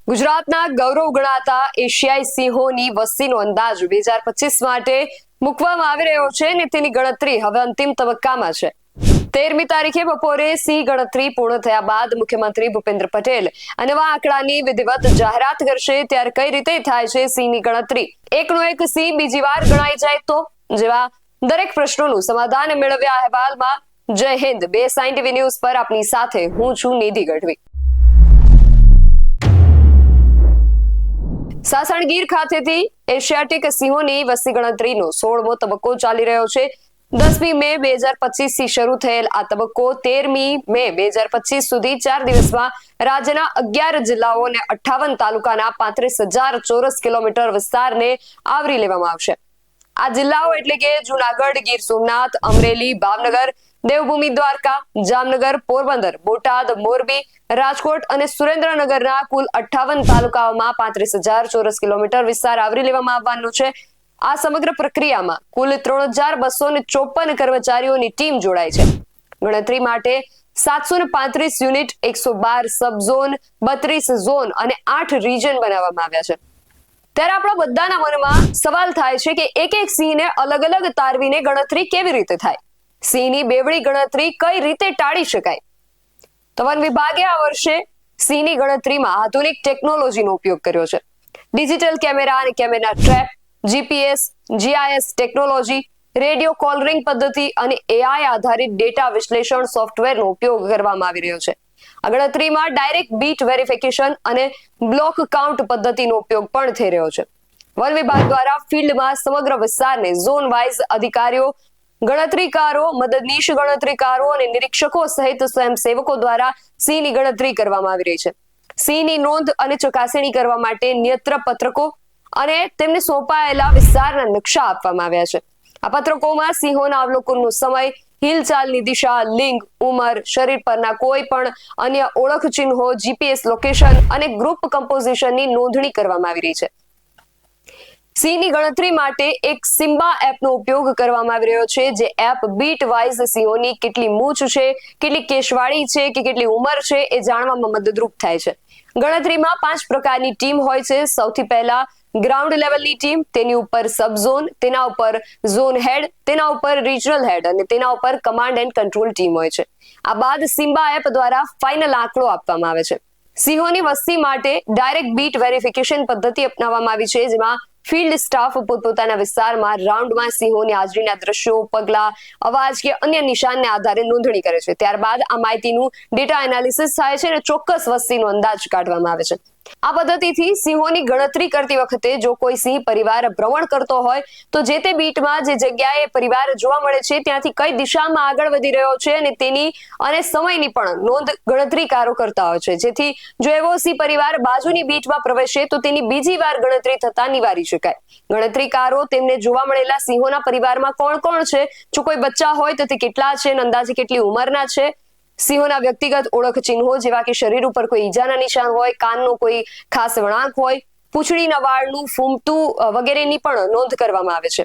ગુજરાતના ગૌરવ ગણાતા એશિયાઈ સિંહોની વસ્તીનો અંદાજ 2025 માટે મૂકવામાં આવી રહ્યો છે અને તેની ગણતરી હવે અંતિમ તબક્કામાં છે। 13મી તારીખે બપોરે સિંહ ગણતરી પૂર્ણ થયા બાદ મુખ્યમંત્રી ભૂપેન્દ્ર પટેલ આ નવા આંકડાની વિધિવત જાહેરાત કરશે। ત્યારે કઈ રીતે થાય છે સિંહની ગણતરી? એકનો એક સિંહ બીજી વાર ગણાઈ જાય તો? જેવા દરેક પ્રશ્નોનું સમાધાન મેળવ્યા અહેવાલમાં જય હિન્દ બે સાઇન ટીવી ન્યૂઝ પર આપની સાથે હું છું નિધિ ગઢવી। સાસણ ગીર ખાતેથી એશિયાટિક સિંહોની વસ્તી ગણતરીનો 16મો તબક્કો ચાલી રહ્યો છે। 10મી મે 2025 થી શરૂ થયેલ આ તબક્કો 13મી મે 2025 સુધી 4 દિવસમાં રાજ્યના 11 જિલ્લાઓ અને 58 તાલુકાના 35,000 ચોરસ કિલોમીટર વિસ્તારને આવરી લેવામાં આવશે। આ જિલ્લાઓ એટલે કે જૂનાગઢ, ગીર સોમનાથ, અમરેલી, ભાવનગર, દેવભૂમિ દ્વારકા, જામનગર, પોરબંદર, બોટાદ, મોરબી, રાજકોટ અને સુરેન્દ્રનગરના કુલ 58 તાલુકાઓમાં 35,000 ચોરસ કિલોમીટર વિસ્તાર આવરી લેવામાં આવવાનો છે। આ સમગ્ર પ્રક્રિયામાં કુલ 3,254 કર્મચારીઓની ટીમ જોડાઈ છે। ગણતરી માટે 735 યુનિટ, 112 સબ ઝોન, 32 ઝોન અને 8 રીજન બનાવવામાં આવ્યા છે। ત્યારે આપણા બધાના મનમાં સવાલ થાય છે કે એક એક સિંહને અલગ અલગ તારવીને ગણતરી કેવી રીતે થાય? સિંહની બેવડી ગણતરી કઈ રીતે ટાળી શકાય? તો વન વિભાગે આ વર્ષે સિંહની ગણતરીમાં આધુનિક ટેકનોલોજીનો ઉપયોગ કર્યો છે। ડિજિટલ કેમેરા અને camera trap, GPS, GIS technology, radio collaring પદ્ધતિ અને એઆઈ આધારિત ડેટા વિશ્લેષણ સોફ્ટવેરનો ઉપયોગ કરવામાં આવી રહ્યો છે। આ ગણતરીમાં ડાયરેક્ટ બીટ વેરિફિકેશન અને બ્લોક કાઉન્ટ પદ્ધતિનો ઉપયોગ પણ થઈ રહ્યો છે। વન વિભાગ દ્વારા ફિલ્ડમાં સમગ્ર વિસ્તારને ઝોન વાઇઝ અધિકારીઓ, ગણતરીકારો, મદદનીશ ગણતરીકારો અને નિરીક્ષકો સહિત સ્વયંસેવકો દ્વારા સિંહની ગણતરી કરવામાં આવી રહી છે। સિંહની નોંધ અને ચકાસણી કરવા માટે નિયંત્રણ પત્રકો અને તેમને સોંપાયેલા વિસ્તારના નકશા આપવામાં આવ્યા છે। આ પત્રકોમાં સિંહોના અવલોકનનો સમય, હિલચાલની દિશા, લિંગ, ઉંમર, શરીર પરના કોઈ પણ અન્ય ઓળખ ચિહ્નો, જીપીએસ લોકેશન અને ગ્રુપ કમ્પોઝિશનની નોંધણી કરવામાં આવી રહી છે। સિંહની ગણતરી માટે એક સિમ્બા એપનો ઉપયોગ કરવામાં આવી રહ્યો છે, જે એપ બીટ વાઇઝ સિંહોની કેટલી મૂછ છે, કેટલી કેશવાળી છે કે કેટલી ઉંમર છે એ જાણવામાં મદદરૂપ થાય છે। ગણતરીમાં 5 પ્રકારની ટીમ હોય છે। સૌથી પહેલા ગ્રાઉન્ડ લેવલની ટીમ, તેની ઉપર સબ ઝોન, તેના ઉપર ઝોન હેડ, તેના ઉપર રિજનલ હેડ અને તેના ઉપર કમાન્ડ એન્ડ કંટ્રોલ ટીમ હોય છે। આ બાદ સિમ્બા એપ દ્વારા ફાઇનલ આંકડો આપવામાં આવે છે। સિંહોની વસ્તી માટે ડાયરેક્ટ બીટ વેરિફિકેશન પદ્ધતિ અપનાવવામાં આવી છે, જેમાં ફિલ્ડ સ્ટાફ પોતપોતાના વિસ્તારમાં રાઉન્ડમાં સિંહોની હાજરીના દ્રશ્યો, પગલા, અવાજ કે અન્ય નિશાનને આધારે નોંધણી કરે છે। ત્યારબાદ આ માહિતીનું ડેટા એનાલિસિસ થાય છે અને ચોક્કસ વસ્તીનો અંદાજ કાઢવામાં આવે છે। આ પદ્ધતિથી સિંહોની ગણતરી કરતી વખતે જો કોઈ સિંહ પરિવાર ભ્રમણ કરતો હોય તો જે તે બીટમાં જે જગ્યાએ પરિવાર જોવા મળે છે ત્યાંથી કઈ દિશામાં આગળ વધી રહ્યો છે અને તેની અને સમયની પણ નોંધ ગણતરીકારો કરતા હોય છે, જેથી જો એવો સિંહ પરિવાર બાજુની બીટમાં પ્રવેશે તો તેની બીજી વાર ગણતરી થતા નિવારી શકાય। ગણતરીકારો તેમને જોવા મળેલા સિંહોના પરિવારમાં કોણ કોણ છે, જો કોઈ બચ્ચા હોય તો તે કેટલા છે અને અંદાજે કેટલી ઉંમરના છે, સિંહોના વ્યક્તિગત ઓળખ ચિહ્નો જેવા કે શરીર ઉપર કોઈ ઈજાના નિશાન હોય, કાનનો કોઈ ખાસ વળાંક હોય, પૂંછડીના વાળનું ફૂમતું વગેરેની પણ નોંધ કરવામાં આવે છે।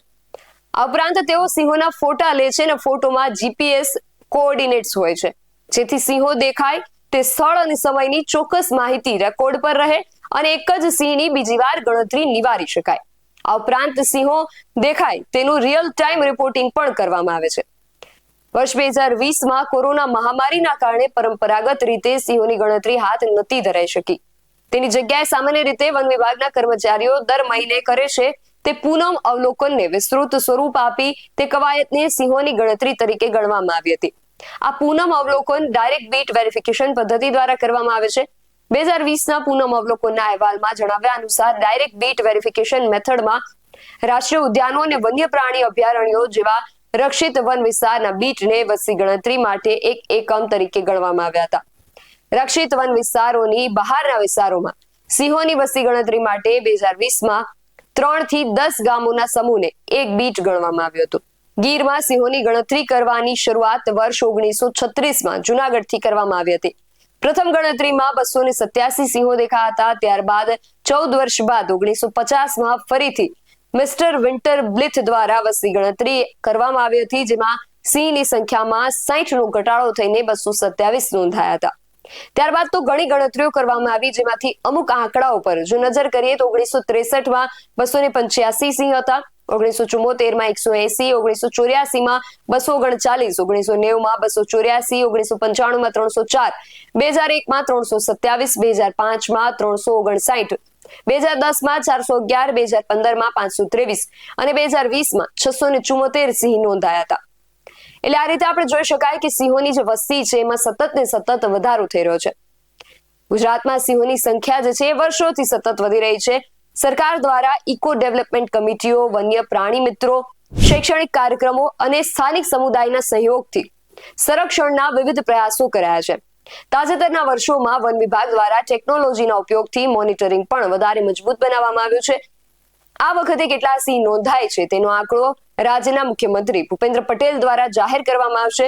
આ ઉપરાંત તેઓ સિંહોના ફોટા લે છે અને ફોટોમાં જીપીએસ કોઓર્ડિનેટ્સ હોય છે, જેથી સિંહો દેખાય તે સ્થળ અને સમયની ચોક્કસ માહિતી રેકોર્ડ પર રહે અને એક જ સિંહની બીજી વાર ગણતરી નિવારી શકાય। આ ઉપરાંત સિંહો દેખાય તેનું રિયલ ટાઈમ રિપોર્ટિંગ પણ કરવામાં આવે છે। વર્ષ 2020માં કોરોના મહામારીના કારણે પરંપરાગત રીતે સિંહોની ગણતરી હાથ નથી ધરાઈ શકી। તેની જગ્યાએ સામાન્ય રીતે વન વિભાગના કર્મચારીઓ દર મહિને કરે છે તે પૂનમ અવલોકનને વિસ્તૃત સ્વરૂપ આપી તે કવાયતને સિંહોની ગણતરી તરીકે ગણવામાં આવી હતી। આ પૂનમ અવલોકન ડાયરેક્ટ બીટ વેરિફિકેશન પદ્ધતિ દ્વારા કરવામાં આવે છે। 2020ના પૂનમ અવલોકનના અહેવાલમાં જણાવ્યા અનુસાર ડાયરેક્ટ બીટ વેરિફિકેશન મેથડમાં રાષ્ટ્રીય ઉદ્યાનો અને વન્ય પ્રાણી અભયારણ્યો જેવા રક્ષિત વન વિસ્તારના બીટને વસ્તી ગણતરી માટે એક એકમ તરીકે ગણવામાં આવ્યા હતા। રક્ષિત વન વિસ્તારોની બહારના વિસ્તારોમાં સિંહોની વસ્તી ગણતરી માટે 2020માં 3 થી 10 ગામોના સમૂહને એક બીટ ગણવામાં આવ્યો હતો। ગીરમાં સિંહોની ગણતરી કરવાની શરૂઆત વર્ષ 1936માં જૂનાગઢથી કરવામાં આવી હતી। પ્રથમ ગણતરીમાં 287 સિંહો દેખાયા હતા। ત્યારબાદ 14 વર્ષ બાદ 1950માં ફરીથી મિસ્ટર વિન્ટર બ્લિથ દ્વારા વસ્તી ગણતરી કરવામાં આવી હતી, જેમાં સિંહની સંખ્યામાં 60નો ઘટાડો થઈને 227 નોંધાયા હતા। ત્યારબાદ તો ઘણી ગણતરીઓ કરવામાં આવી, જેમાંથી અમુક આંકડાઓ પર જો નજર કરીએ તો 1963માં 285 સિંહ હતા, 1974માં 180, 1984માં 239, 1990માં 284, 1995માં 304, 2001માં 327, 2005માં 359, 2010માં 411, 2015માં 523 અને 2020માં 674 સિંહ નોંધાયા હતા. એટલે આ રીતે આપણે જોઈ શકાય કે સિંહોની જે વસ્તી છે એમાં સતત ને સતત વધારો થઈ રહ્યો છે. ગુજરાતમાં સિંહોની સંખ્યા જે છે એ વર્ષોથી સતત વધી રહી છે. સરકાર દ્વારા ઇકો ડેવલપમેન્ટ કમિટીઓ, વન્ય પ્રાણી મિત્રો, શૈક્ષણિક કાર્યક્રમો અને સ્થાનિક સમુદાયના સહયોગથી સંરક્ષણના વિવિધ પ્રયાસો કરાયા છે. તાજેતરના વર્ષોમાં વન વિભાગ દ્વારા ટેકનોલોજીના ઉપયોગથી મોનિટરિંગ પણ વધારે મજબૂત બનાવવામાં આવ્યું છે. આ વખતે કેટલા સિંહ નોંધાય છે તેનો આંકડો રાજ્યના મુખ્યમંત્રી ભૂપેન્દ્ર પટેલ દ્વારા જાહેર કરવામાં આવશે.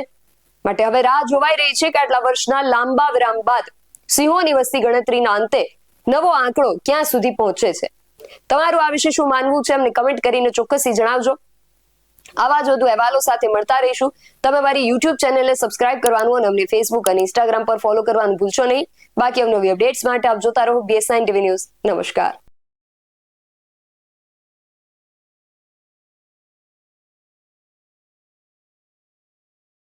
માટે હવે રાહ જોવાઈ રહી છે કે આટલા વર્ષના લાંબા વિરામ બાદ સિંહોની વસ્તી ગણતરીના અંતે નવો આંકડો ક્યાં સુધી પહોંચે છે. તમારું આ વિશે શું માનવું છે અમને કમેન્ટ કરીને ચોક્કસથી જણાવજો. આવા જ વધુ અહેવાલો સાથે મળતા રહીશું. તમે મારી YouTube ચેનલને સબસ્ક્રાઇબ કરવાનું અને અમને Facebook અને Instagram પર ફોલો કરવાનું ભૂલશો નહીં. બાકી અવનવી અપડેટ્સ માટે આપ જોતા રહો BS9 TV ન્યૂઝ. નમસ્કાર.